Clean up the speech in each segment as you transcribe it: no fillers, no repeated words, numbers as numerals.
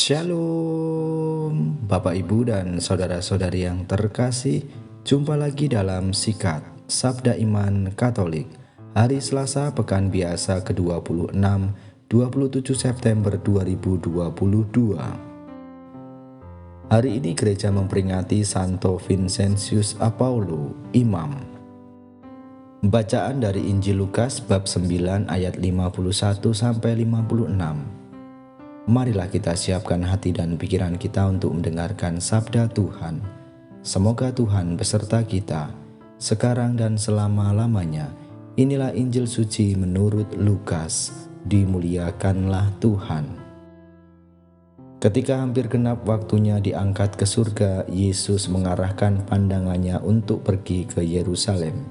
Shalom, Bapak Ibu dan saudara-saudari yang terkasih. Jumpa lagi dalam Sikat Sabda Iman Katolik hari Selasa Pekan Biasa ke-26 27 September 2022. Hari ini gereja memperingati Santo Vincentius Apaulo, Imam. Bacaan dari Injil Lukas bab 9 ayat 51 sampai 56. Marilah kita siapkan hati dan pikiran kita untuk mendengarkan sabda Tuhan. Semoga Tuhan beserta kita, sekarang dan selama-lamanya. Inilah Injil suci menurut Lukas. Dimuliakanlah Tuhan. Ketika hampir genap waktunya diangkat ke surga, Yesus mengarahkan pandangannya untuk pergi ke Yerusalem.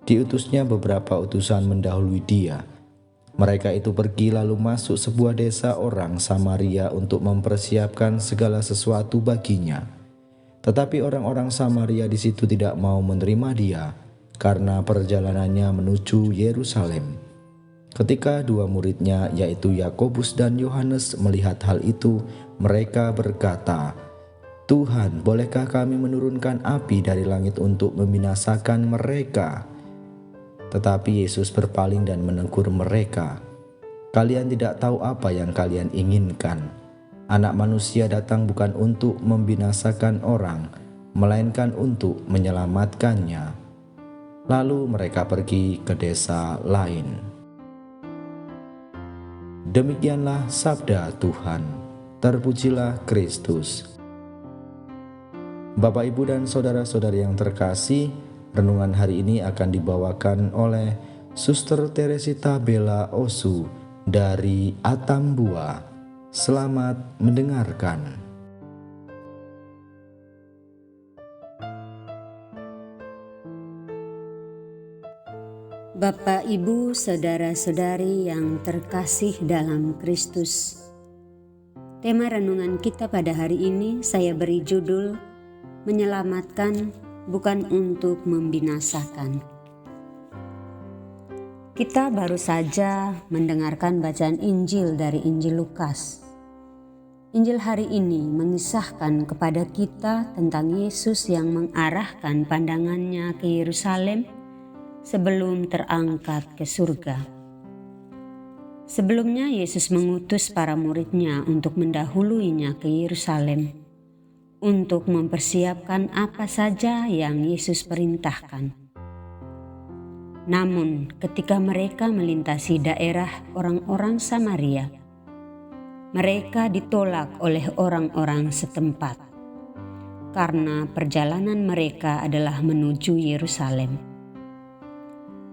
Diutusnya beberapa utusan mendahului dia. Mereka itu pergi lalu masuk sebuah desa orang Samaria untuk mempersiapkan segala sesuatu baginya. Tetapi orang-orang Samaria di situ tidak mau menerima dia karena perjalanannya menuju Yerusalem. Ketika dua muridnya yaitu Yakobus dan Yohanes melihat hal itu, mereka berkata, "Tuhan, bolehkah kami menurunkan api dari langit untuk membinasakan mereka?" Tetapi Yesus berpaling dan menegur mereka, "Kalian tidak tahu apa yang kalian inginkan. Anak manusia datang bukan untuk membinasakan orang, melainkan untuk menyelamatkannya." Lalu mereka pergi ke desa lain. Demikianlah sabda Tuhan. Terpujilah Kristus. Bapak, Ibu, dan saudara-saudari yang terkasih, renungan hari ini akan dibawakan oleh Suster Teresita Bella Osu dari Atambua. Selamat mendengarkan. Bapak, Ibu, saudara-saudari yang terkasih dalam Kristus. Tema renungan kita pada hari ini saya beri judul Menyelamatkan bukan untuk membinasakan. Kita baru saja mendengarkan bacaan Injil dari Injil Lukas. Injil hari ini mengisahkan kepada kita tentang Yesus yang mengarahkan pandangannya ke Yerusalem sebelum terangkat ke surga. Sebelumnya Yesus mengutus para muridnya untuk mendahuluinya ke Yerusalem untuk mempersiapkan apa saja yang Yesus perintahkan. Namun, ketika mereka melintasi daerah orang-orang Samaria, mereka ditolak oleh orang-orang setempat karena perjalanan mereka adalah menuju Yerusalem.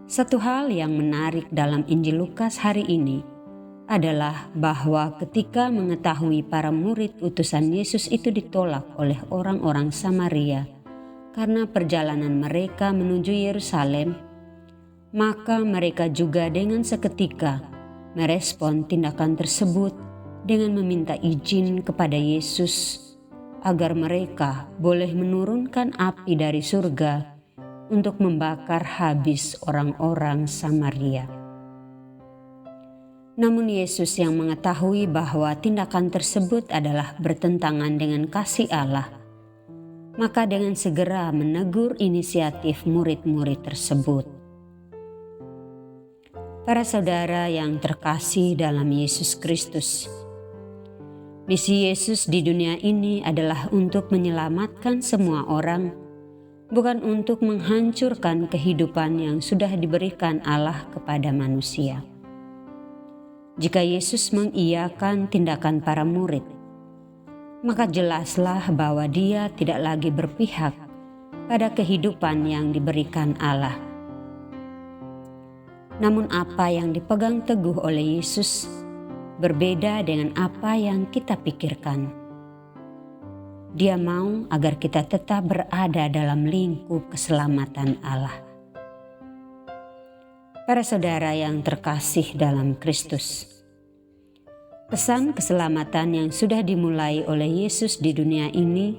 Satu hal yang menarik dalam Injil Lukas hari ini adalah bahwa ketika mengetahui para murid utusan Yesus itu ditolak oleh orang-orang Samaria karena perjalanan mereka menuju Yerusalem, maka mereka juga dengan seketika merespon tindakan tersebut dengan meminta izin kepada Yesus agar mereka boleh menurunkan api dari surga untuk membakar habis orang-orang Samaria. Namun Yesus yang mengetahui bahwa tindakan tersebut adalah bertentangan dengan kasih Allah, maka dengan segera menegur inisiatif murid-murid tersebut. Para saudara yang terkasih dalam Yesus Kristus, misi Yesus di dunia ini adalah untuk menyelamatkan semua orang, bukan untuk menghancurkan kehidupan yang sudah diberikan Allah kepada manusia. Jika Yesus mengiyakan tindakan para murid, maka jelaslah bahwa Dia tidak lagi berpihak pada kehidupan yang diberikan Allah. Namun apa yang dipegang teguh oleh Yesus berbeda dengan apa yang kita pikirkan. Dia mau agar kita tetap berada dalam lingkup keselamatan Allah. Para saudara yang terkasih dalam Kristus, pesan keselamatan yang sudah dimulai oleh Yesus di dunia ini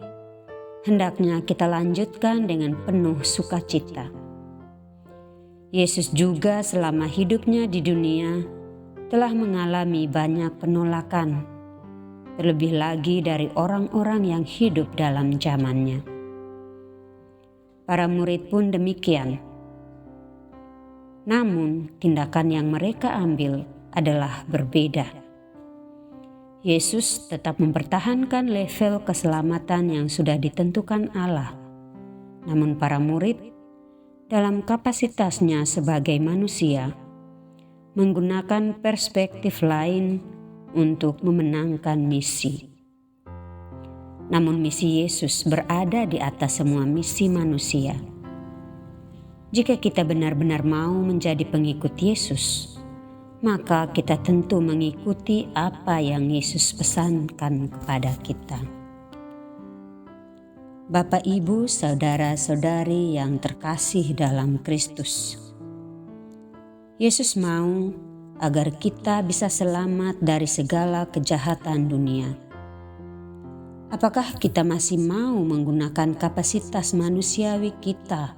hendaknya kita lanjutkan dengan penuh sukacita. Yesus juga selama hidupnya di dunia telah mengalami banyak penolakan, terlebih lagi dari orang-orang yang hidup dalam zamannya. Para murid pun demikian. Namun, tindakan yang mereka ambil adalah berbeda. Yesus tetap mempertahankan level keselamatan yang sudah ditentukan Allah. Namun para murid, dalam kapasitasnya sebagai manusia, menggunakan perspektif lain untuk memenangkan misi. Namun misi Yesus berada di atas semua misi manusia. Jika kita benar-benar mau menjadi pengikut Yesus, maka kita tentu mengikuti apa yang Yesus pesankan kepada kita. Bapak, Ibu, saudara-saudari yang terkasih dalam Kristus, Yesus mau agar kita bisa selamat dari segala kejahatan dunia. Apakah kita masih mau menggunakan kapasitas manusiawi kita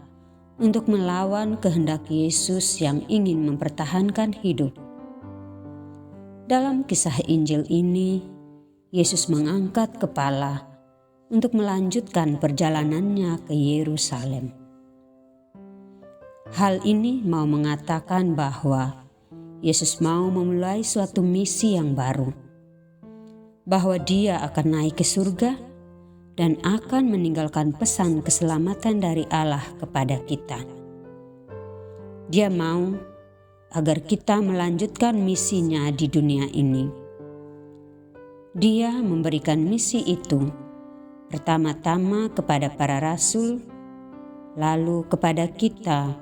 untuk melawan kehendak Yesus yang ingin mempertahankan hidup? Dalam kisah Injil ini, Yesus mengangkat kepala untuk melanjutkan perjalanannya ke Yerusalem. Hal ini mau mengatakan bahwa Yesus mau memulai suatu misi yang baru, bahwa Dia akan naik ke surga dan akan meninggalkan pesan keselamatan dari Allah kepada kita. Dia mau agar kita melanjutkan misinya di dunia ini. Dia memberikan misi itu pertama-tama kepada para rasul, lalu kepada kita,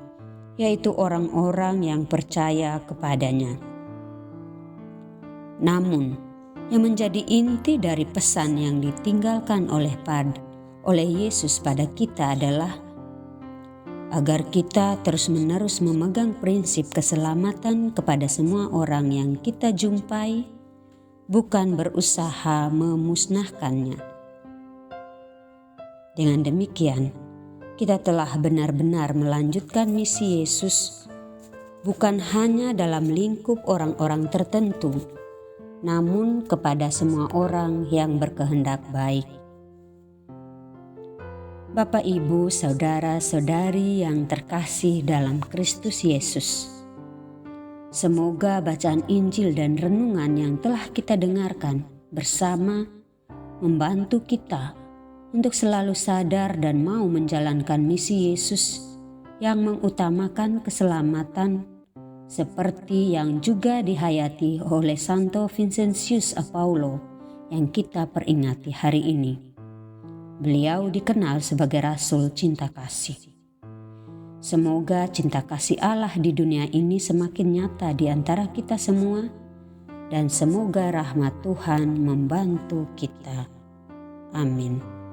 yaitu orang-orang yang percaya kepadanya. Namun, yang menjadi inti dari pesan yang ditinggalkan oleh Yesus pada kita adalah agar kita terus-menerus memegang prinsip keselamatan kepada semua orang yang kita jumpai, bukan berusaha memusnahkannya. Dengan demikian, kita telah benar-benar melanjutkan misi Yesus, bukan hanya dalam lingkup orang-orang tertentu, namun kepada semua orang yang berkehendak baik. Bapak, Ibu, saudara-saudari yang terkasih dalam Kristus Yesus, semoga bacaan Injil dan renungan yang telah kita dengarkan bersama membantu kita untuk selalu sadar dan mau menjalankan misi Yesus yang mengutamakan keselamatan, seperti yang juga dihayati oleh Santo Vincentius Apaulo yang kita peringati hari ini. Beliau dikenal sebagai Rasul Cinta Kasih. Semoga cinta kasih Allah di dunia ini semakin nyata di antara kita semua, dan semoga rahmat Tuhan membantu kita. Amin.